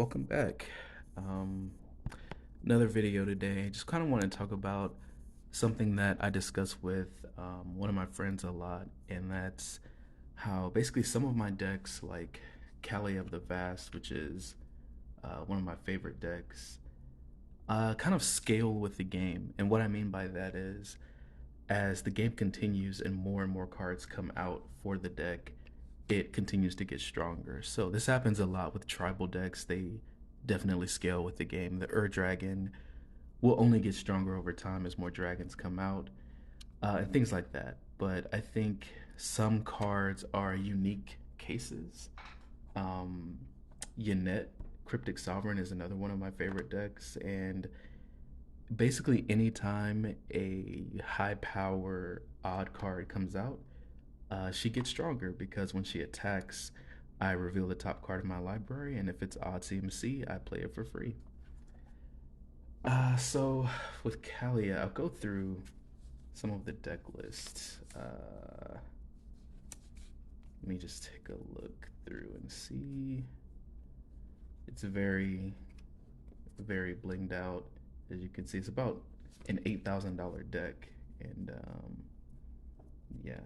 welcome back. Um, Another video today. Just kind of want to talk about something that I discuss with one of my friends a lot, and that's how basically some of my decks, like Kali of the Vast, which is one of my favorite decks, kind of scale with the game. And what I mean by that is, as the game continues and more cards come out for the deck, it continues to get stronger. So this happens a lot with tribal decks. They definitely scale with the game. The Dragon will only get stronger over time as more dragons come out, and things like that. But I think some cards are unique cases. Um, Yanet, Cryptic Sovereign, is another one of my favorite decks, and basically anytime a high power odd card comes out, she gets stronger because when she attacks, I reveal the top card of my library, and if it's odd CMC, I play it for free. So with Kalia, I'll go through some of the deck lists. Let me just take a look through and see. It's very blinged out. As you can see, it's about an $8,000 deck, and yeah,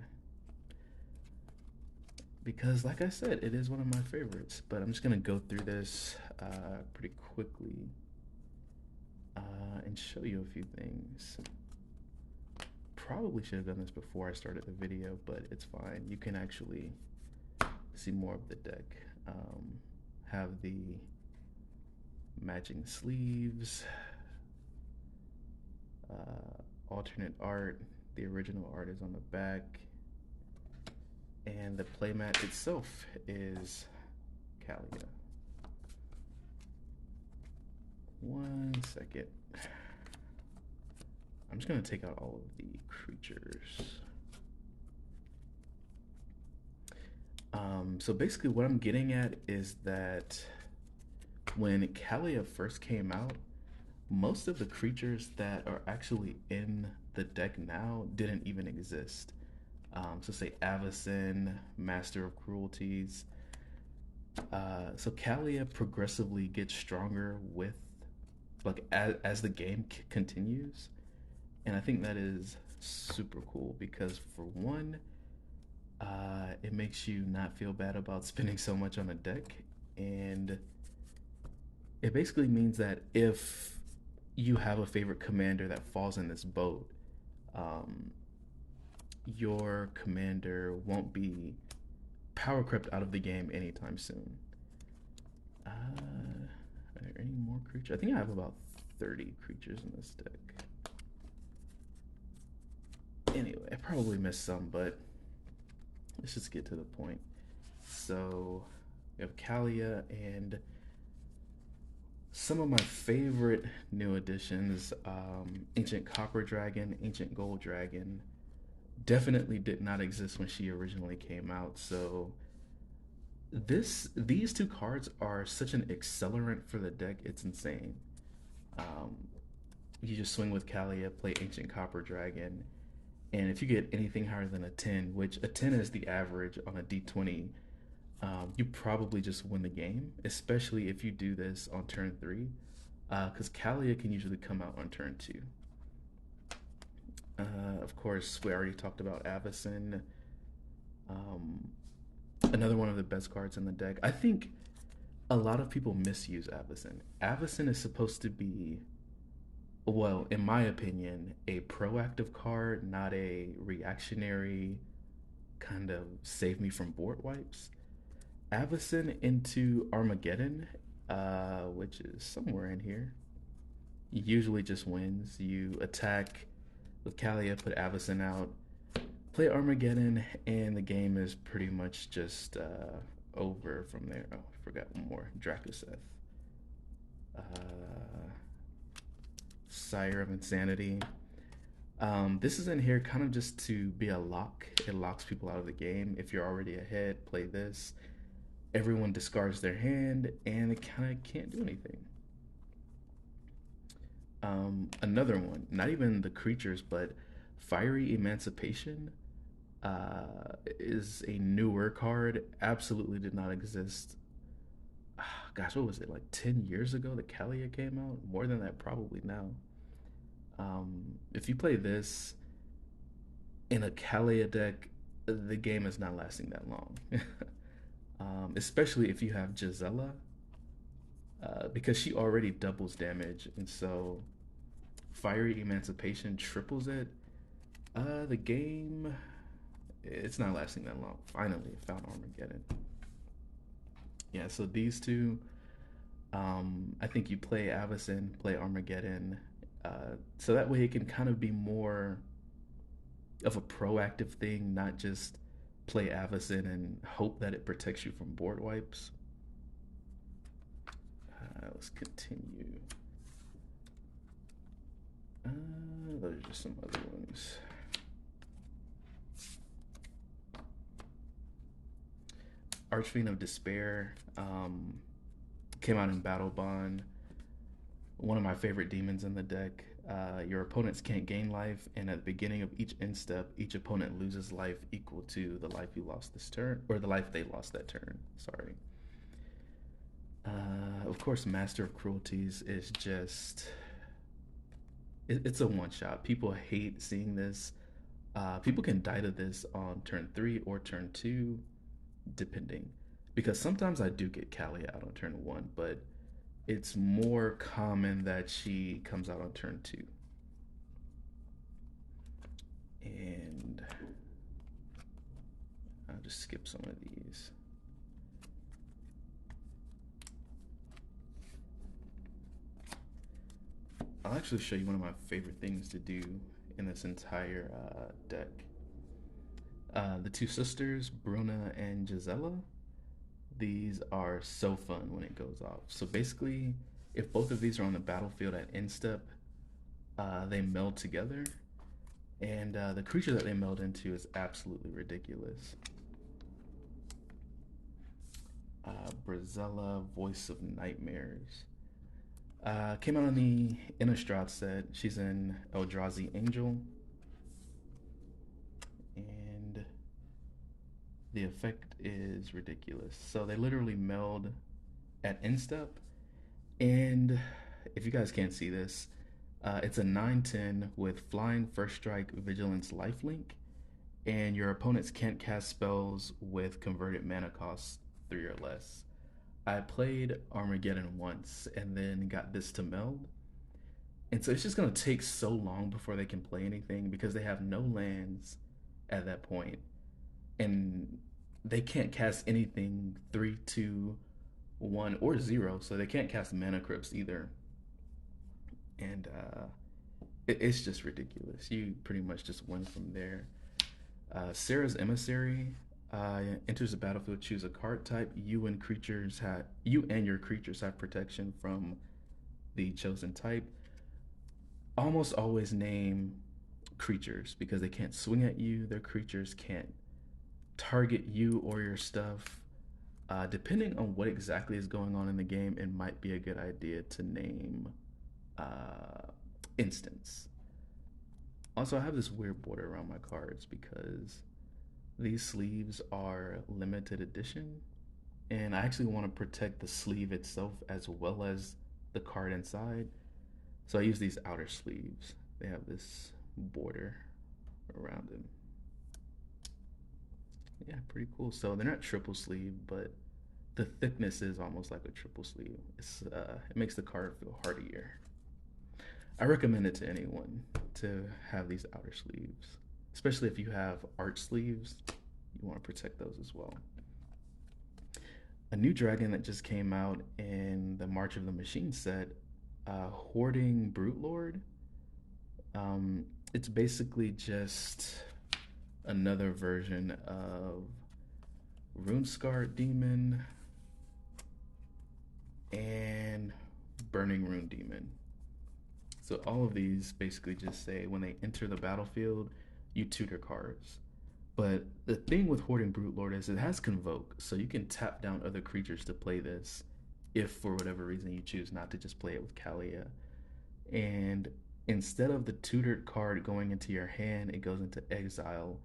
because like I said, it is one of my favorites. But I'm just gonna go through this pretty quickly and show you a few things. Probably should have done this before I started the video, but it's fine. You can actually see more of the deck. Have the matching sleeves, alternate art. The original art is on the back, and the playmat itself is Kalia. One second. I'm just gonna take out all of the creatures. So basically what I'm getting at is that when Kalia first came out, most of the creatures that are actually in the deck now didn't even exist. So say Avacyn, Master of Cruelties. So Kalia progressively gets stronger with, like, as the game continues, and I think that is super cool because for one, it makes you not feel bad about spending so much on a deck, and it basically means that if you have a favorite commander that falls in this boat, um, your commander won't be power crept out of the game anytime soon. Are there any more creatures? I think I have about 30 creatures in this deck. Anyway, I probably missed some, but let's just get to the point. So we have Kalia and some of my favorite new additions. Ancient Copper Dragon, Ancient Gold Dragon definitely did not exist when she originally came out. So these two cards are such an accelerant for the deck. It's insane. Um, you just swing with Kalia, play Ancient Copper Dragon, and if you get anything higher than a 10, which a 10 is the average on a D20, you probably just win the game, especially if you do this on turn 3, because Kalia can usually come out on turn 2. Of course, we already talked about Avacyn. Um, Another one of the best cards in the deck. I think a lot of people misuse Avacyn. Avacyn is supposed to be, well, in my opinion, a proactive card, not a reactionary kind of save me from board wipes. Avacyn into Armageddon, which is somewhere in here, usually just wins. You attack with Kalia, put Avacyn out, play Armageddon, and the game is pretty much just over from there. Oh, I forgot one more. Dracoseth. Sire of Insanity. This is in here kind of just to be a lock. It locks people out of the game. If you're already ahead, play this. Everyone discards their hand, and it kind of can't do anything. Another one, not even the creatures, but Fiery Emancipation is a newer card. Absolutely did not exist. gosh, what was it, like 10 years ago that Kalia came out? More than that, probably now. If you play this in a Kalia deck, the game is not lasting that long. Especially if you have Gisela, because she already doubles damage, and so Fiery Emancipation triples it. The game, it's not lasting that long. Finally, found Armageddon. Yeah, so these two, I think you play Avacyn, play Armageddon, so that way it can kind of be more of a proactive thing, not just play Avacyn and hope that it protects you from board wipes. Let's continue. Those are just some other ones. Archfiend of Despair came out in Battle Bond. One of my favorite demons in the deck. Your opponents can't gain life, and at the beginning of each end step, each opponent loses life equal to the life you lost this turn, or the life they lost that turn. Sorry. Of course, Master of Cruelties is just. It's a one shot. People hate seeing this. People can die to this on turn 3 or turn 2, depending. Because sometimes I do get Callie out on turn 1, but it's more common that she comes out on turn 2. And I'll just skip some of these. I'll actually show you one of my favorite things to do in this entire deck. The two sisters, Bruna and Gisela, these are so fun when it goes off. So basically, if both of these are on the battlefield at end step, they meld together, and the creature that they meld into is absolutely ridiculous. Brazella, Voice of Nightmares. Came out on the Innistrad set. She's an Eldrazi Angel. And the effect is ridiculous. So they literally meld at end step. And if you guys can't see this, it's a 9/10 with Flying, First Strike, Vigilance, Lifelink. And your opponents can't cast spells with converted mana cost 3 or less. I played Armageddon once and then got this to meld. And so it's just going to take so long before they can play anything because they have no lands at that point. And they can't cast anything 3, 2, 1, or 0. So they can't cast Mana Crypts either. And it's just ridiculous. You pretty much just win from there. Sarah's Emissary. Enters the battlefield, choose a card type. You and your creatures have protection from the chosen type. Almost always name creatures because they can't swing at you. Their creatures can't target you or your stuff. Depending on what exactly is going on in the game, it might be a good idea to name instants. Also, I have this weird border around my cards because these sleeves are limited edition, and I actually want to protect the sleeve itself as well as the card inside. So I use these outer sleeves. They have this border around them. Yeah, pretty cool. So they're not triple sleeve, but the thickness is almost like a triple sleeve. It makes the card feel hardier. I recommend it to anyone to have these outer sleeves. Especially if you have art sleeves, you want to protect those as well. A new dragon that just came out in the March of the Machine set, Hoarding Brute Lord. It's basically just another version of Runescarred Demon and Burning Rune Demon. So all of these basically just say when they enter the battlefield, you tutor cards. But the thing with Hoarding Brute Lord is it has Convoke, so you can tap down other creatures to play this if for whatever reason you choose not to just play it with Kalia. And instead of the tutored card going into your hand, it goes into exile.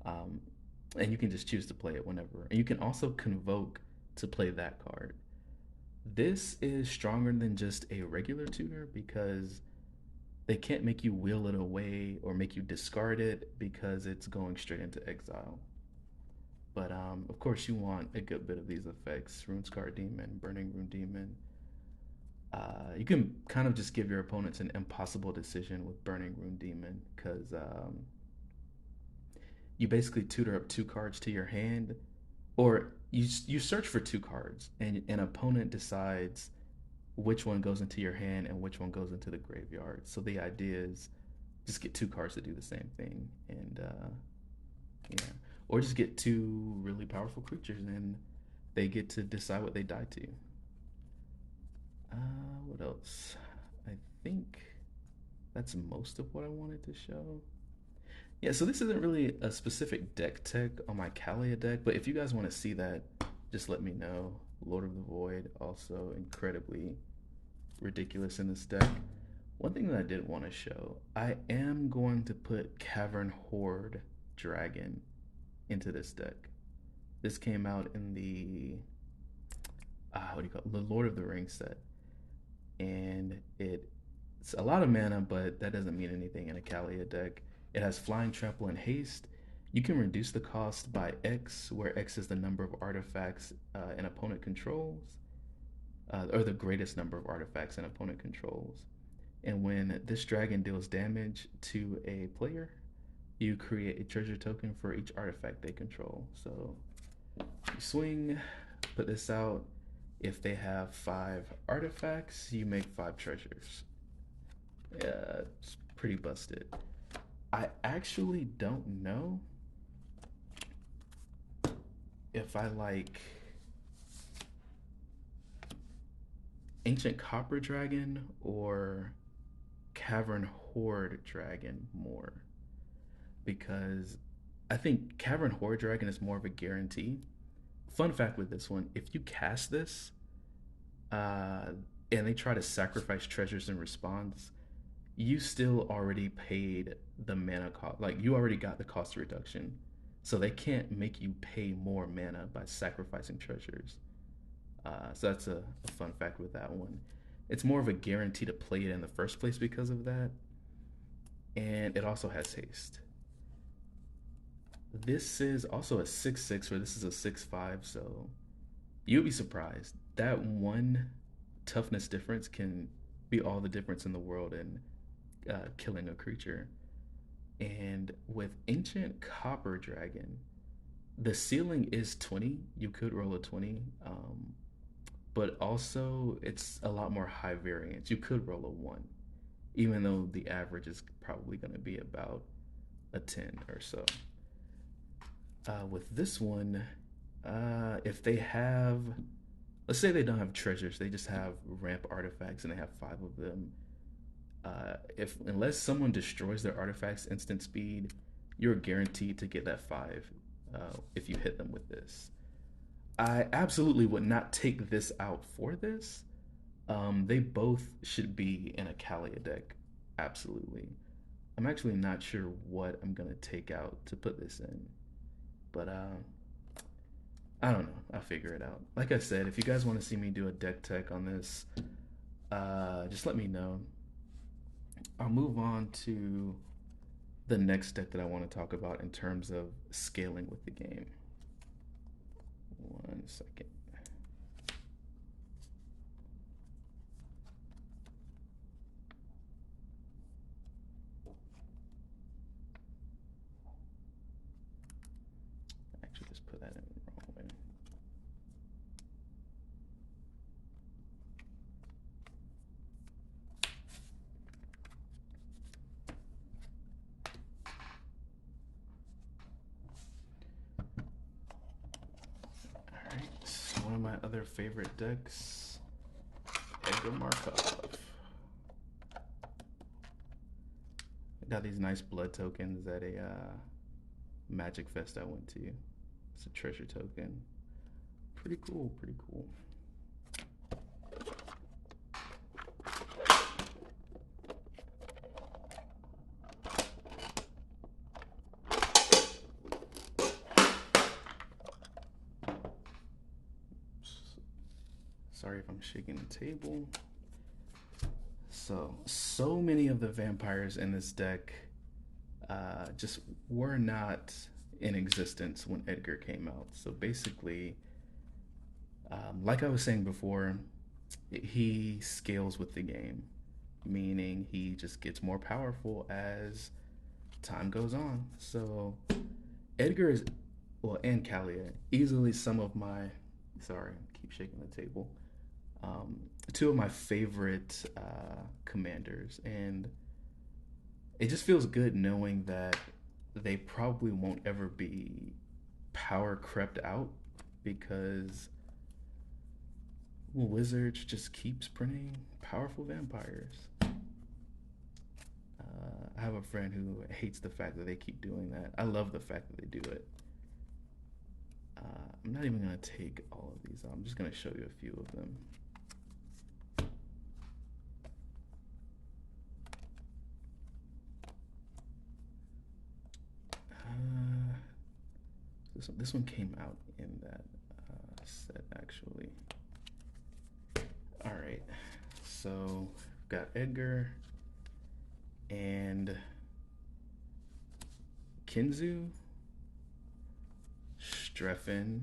And you can just choose to play it whenever. And you can also Convoke to play that card. This is stronger than just a regular tutor because they can't make you wheel it away or make you discard it because it's going straight into exile. But of course, you want a good bit of these effects: Runescar Demon, Burning Rune Demon. You can kind of just give your opponents an impossible decision with Burning Rune Demon because you basically tutor up two cards to your hand, or you search for two cards, and an opponent decides which one goes into your hand and which one goes into the graveyard. So the idea is just get two cards to do the same thing, and yeah, or just get two really powerful creatures and they get to decide what they die to. What else? I think that's most of what I wanted to show. Yeah, so this isn't really a specific deck tech on my Kalia deck, but if you guys want to see that, just let me know. Lord of the Void, also incredibly ridiculous in this deck. One thing that I did want to show, I am going to put Cavern Horde Dragon into this deck. This came out in the what do you call it? The Lord of the Rings set, and it's a lot of mana, but that doesn't mean anything in a Kalia deck. It has Flying, Trample, and Haste. You can reduce the cost by X, where X is the number of artifacts an opponent controls, or the greatest number of artifacts an opponent controls. And when this dragon deals damage to a player, you create a treasure token for each artifact they control. So you swing, put this out. If they have 5 artifacts, you make 5 treasures. Yeah, it's pretty busted. I actually don't know if I like Ancient Copper Dragon or Cavern Horde Dragon more, because I think Cavern Horde Dragon is more of a guarantee. Fun fact with this one, if you cast this and they try to sacrifice treasures in response, you still already paid the mana cost. Like, you already got the cost reduction. So they can't make you pay more mana by sacrificing treasures. So that's a fun fact with that one. It's more of a guarantee to play it in the first place because of that. And it also has haste. This is also a 6/6, where this is a 6/5, so you'll be surprised. That one toughness difference can be all the difference in the world in killing a creature. And with Ancient Copper Dragon, the ceiling is 20. You could roll a 20, but also it's a lot more high variance. You could roll a 1, even though the average is probably going to be about a 10 or so. With this one, if they have, let's say they don't have treasures, they just have ramp artifacts and they have 5 of them. If unless someone destroys their artifacts instant speed, you're guaranteed to get that 5 if you hit them with this. I absolutely would not take this out for this. They both should be in a Kalia deck, absolutely. I'm actually not sure what I'm gonna take out to put this in, but I don't know. I'll figure it out. Like I said, if you guys want to see me do a deck tech on this, just let me know. I'll move on to the next deck that I want to talk about in terms of scaling with the game. 1 second. Actually, just put that in the wrong way. One of my other favorite decks, Edgar Markov. I got these nice blood tokens at a Magic Fest I went to. It's a treasure token. Pretty cool, pretty cool. Sorry if I'm shaking the table. So many of the vampires in this deck just were not in existence when Edgar came out. So basically, like I was saying before, he scales with the game, meaning he just gets more powerful as time goes on. So Edgar is, well, and Kalia, easily some of my, sorry, keep shaking the table, two of my favorite commanders. And it just feels good knowing that they probably won't ever be power crept out because Wizards just keeps printing powerful vampires. I have a friend who hates the fact that they keep doing that. I love the fact that they do it. I'm not even going to take all of these out. I'm just going to show you a few of them. This one came out in that set, actually. All right, so we've got Edgar and Kinzu, Streffen,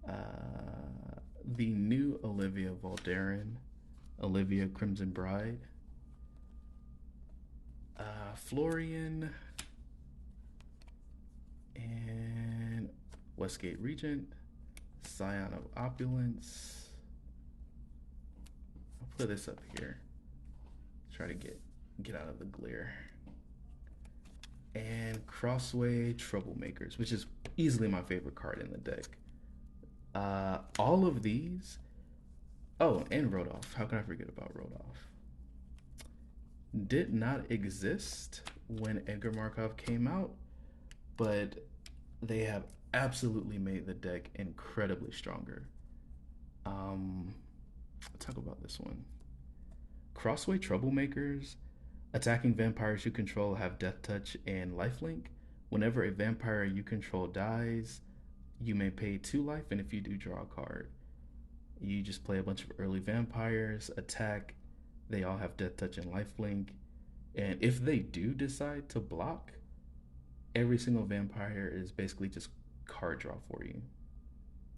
the new Olivia Valderin, Olivia Crimson Bride, Florian, and Westgate Regent, Scion of Opulence. I'll put this up here. Try to get out of the glare. And Crossway Troublemakers, which is easily my favorite card in the deck. All of these. Oh, and Rodolph. How can I forget about Rodolph? Did not exist when Edgar Markov came out, but they have absolutely made the deck incredibly stronger. Let's talk about this one. Crossway Troublemakers. Attacking vampires you control have Death Touch and Lifelink. Whenever a vampire you control dies, you may pay 2 life, and if you do, draw a card. You just play a bunch of early vampires, attack. They all have Death Touch and Lifelink. And if they do decide to block, every single vampire is basically just card draw for you.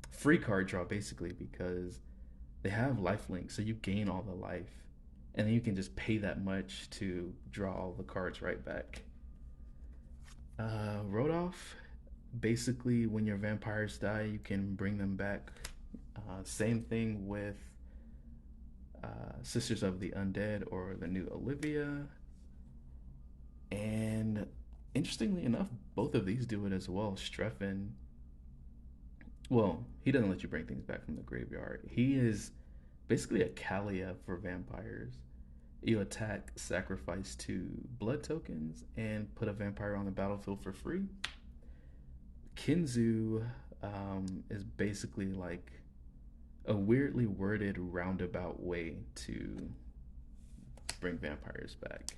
Free card draw, basically, because they have lifelink, so you gain all the life. And then you can just pay that much to draw all the cards right back. Rodolph, basically, when your vampires die, you can bring them back. Same thing with Sisters of the Undead or the new Olivia. And interestingly enough, both of these do it as well. Streffen, well, he doesn't let you bring things back from the graveyard. He is basically a Kalia for vampires. You attack, sacrifice 2 blood tokens, and put a vampire on the battlefield for free. Kinzu is basically like a weirdly worded roundabout way to bring vampires back.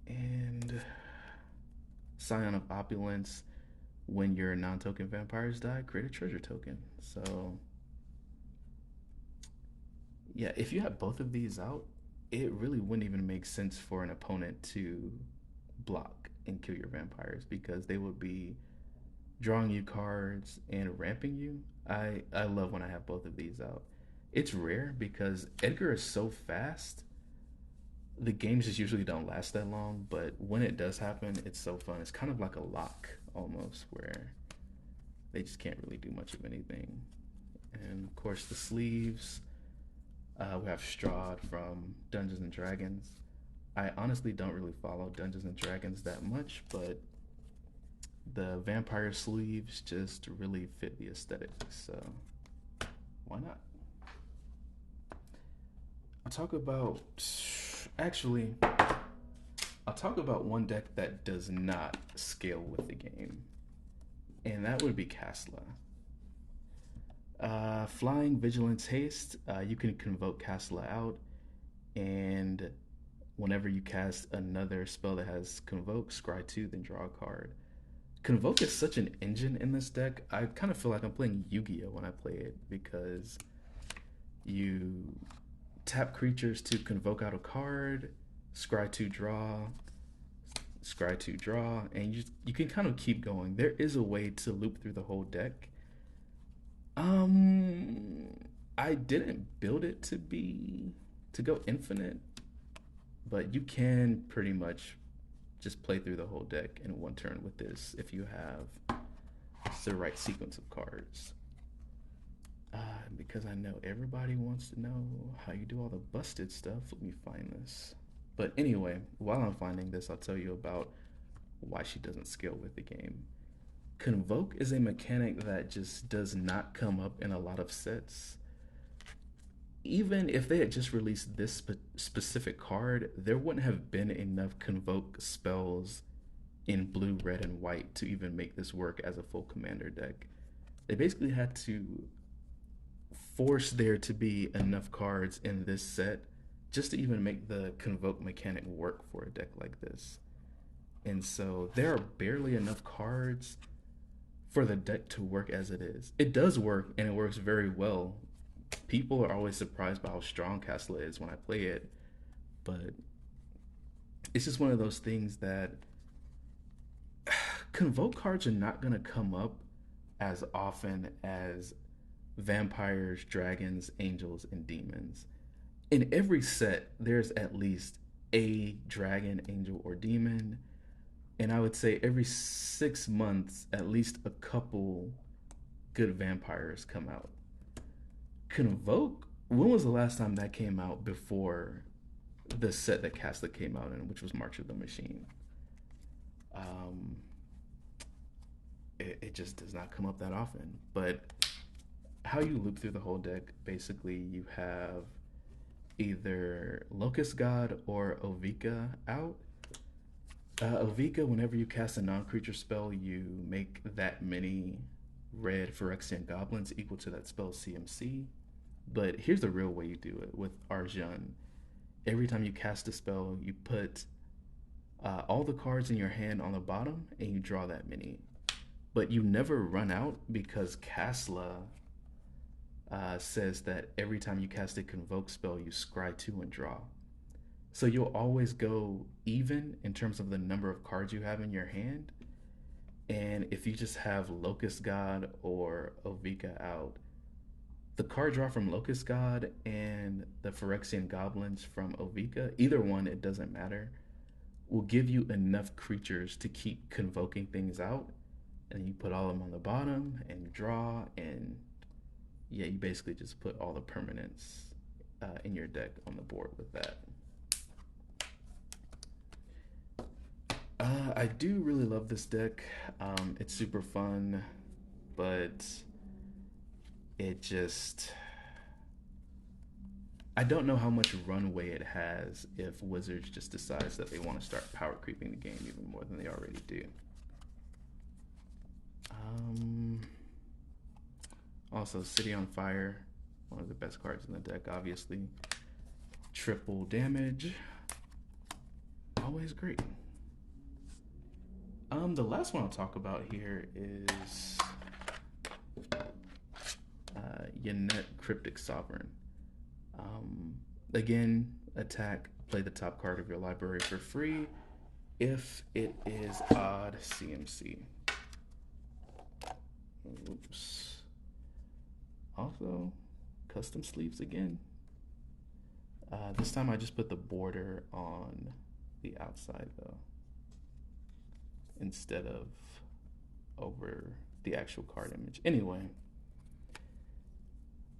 And Scion of Opulence. When your non-token vampires die, create a treasure token. So yeah, if you have both of these out, it really wouldn't even make sense for an opponent to block and kill your vampires because they would be drawing you cards and ramping you. I love when I have both of these out. It's rare because Edgar is so fast. The games just usually don't last that long, but when it does happen, it's so fun. It's kind of like a lock almost, where they just can't really do much of anything. And of course, the sleeves. We have Strahd from Dungeons and Dragons. I honestly don't really follow Dungeons and Dragons that much, but the vampire sleeves just really fit the aesthetic, so why not? I'll talk about one deck that does not scale with the game, and that would be Kasla. Flying Vigilance Haste, you can convoke Kasla out, and whenever you cast another spell that has Convoke, scry 2, then draw a card. Convoke is such an engine in this deck. I kind of feel like I'm playing Yu-Gi-Oh when I play it because you tap creatures to convoke out a card, scry two draw, scry two draw, and you can kind of keep going. There is a way to loop through the whole deck. Um, I didn't build it to go infinite, but you can pretty much just play through the whole deck in one turn with this if you have the right sequence of cards. Because I know everybody wants to know how you do all the busted stuff. Let me find this. But anyway, while I'm finding this, I'll tell you about why she doesn't scale with the game. Convoke is a mechanic that just does not come up in a lot of sets. Even if they had just released this specific card, there wouldn't have been enough convoke spells in blue, red, and white to even make this work as a full commander deck. They basically had to force there to be enough cards in this set just to even make the convoke mechanic work for a deck like this. And so there are barely enough cards for the deck to work as it is. It does work, and it works very well. People are always surprised by how strong Castle is when I play it, but it's just one of those things that convoke cards are not going to come up as often as vampires, dragons, angels, and demons. In every set, there's at least a dragon, angel, or demon. And I would say every 6 months, at least a couple good vampires come out. Convoke, when was the last time that came out before the set that Casta came out in, which was March of the Machine? It just does not come up that often. But how you loop through the whole deck, basically you have either Locust God or Ovika out. Ovika, whenever you cast a non-creature spell, you make that many red Phyrexian goblins equal to that spell's CMC. But here's the real way you do it with Arjun. Every time you cast a spell, you put all the cards in your hand on the bottom and you draw that many. But you never run out because Kasla says that every time you cast a convoke spell, you scry 2 and draw. So you'll always go even in terms of the number of cards you have in your hand. And if you just have Locust God or Ovika out, the card draw from Locust God and the Phyrexian Goblins from Ovika, either one, it doesn't matter, will give you enough creatures to keep convoking things out. And you put all of them on the bottom and you draw, and yeah, you basically just put all the permanents in your deck on the board with that. I do really love this deck. It's super fun, but it just... I don't know how much runway it has if Wizards just decides that they want to start power creeping the game even more than they already do. Also, City on Fire, one of the best cards in the deck, obviously. Triple damage, always great. The last one I'll talk about here is Yannette Cryptic Sovereign. Again, attack, play the top card of your library for free if it is odd CMC. Oops. Also, custom sleeves again. This time I just put the border on the outside though, instead of over the actual card image. Anyway,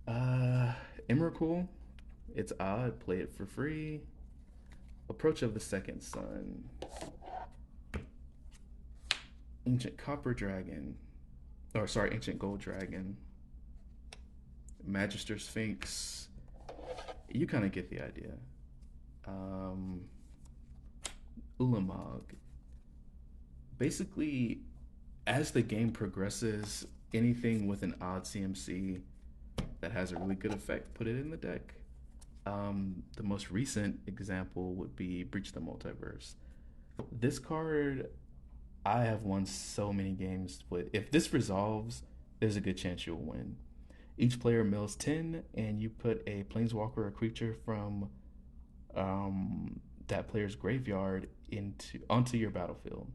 Emrakul, it's odd, play it for free. Approach of the Second Sun. Ancient Copper Dragon, or sorry, Ancient Gold Dragon. Magister Sphinx. You kind of get the idea. Ulamog. Basically, as the game progresses, anything with an odd CMC that has a really good effect, put it in the deck. The most recent example would be Breach the Multiverse. This card I have won so many games with. If this resolves, there's a good chance you'll win. Each player mills 10, and you put a planeswalker or creature from that player's graveyard into onto your battlefield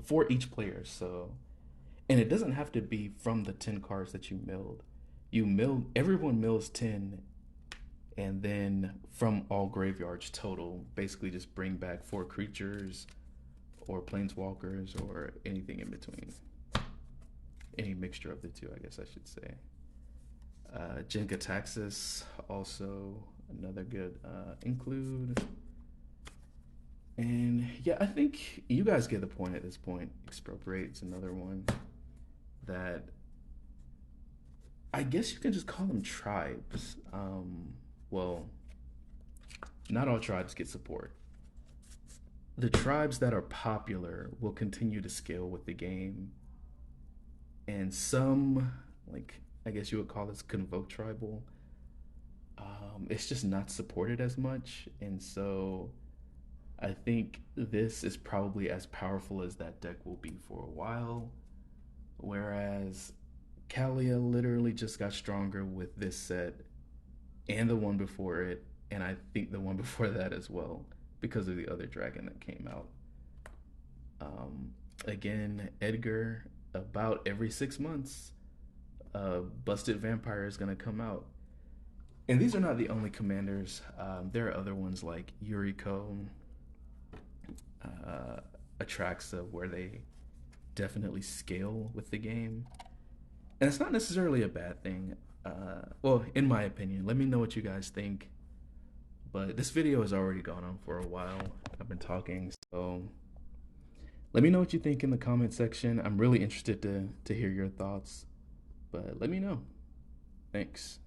for each player. So, and it doesn't have to be from the 10 cards that you milled. Everyone mills 10, and then from all graveyards total, basically just bring back 4 creatures or planeswalkers or anything in between. Any mixture of the two, I guess I should say. Jenga Taxis, also another good include. And yeah, I think you guys get the point at this point. Expropriate's another one that I guess you can just call them tribes. Well, not all tribes get support. The tribes that are popular will continue to scale with the game, and some, like I guess you would call this convoke tribal, it's just not supported as much, and so I think this is probably as powerful as that deck will be for a while. Whereas Kalia literally just got stronger with this set and the one before it, and I think the one before that as well, because of the other dragon that came out. Again, Edgar, about every 6 months, Busted Vampire is going to come out. And these are not the only commanders. There are other ones like Yuriko, Atraxa, where they definitely scale with the game. And it's not necessarily a bad thing. Well, in my opinion. Let me know what you guys think. But this video has already gone on for a while. I've been talking, so let me know what you think in the comment section. I'm really interested to hear your thoughts. But let me know. Thanks.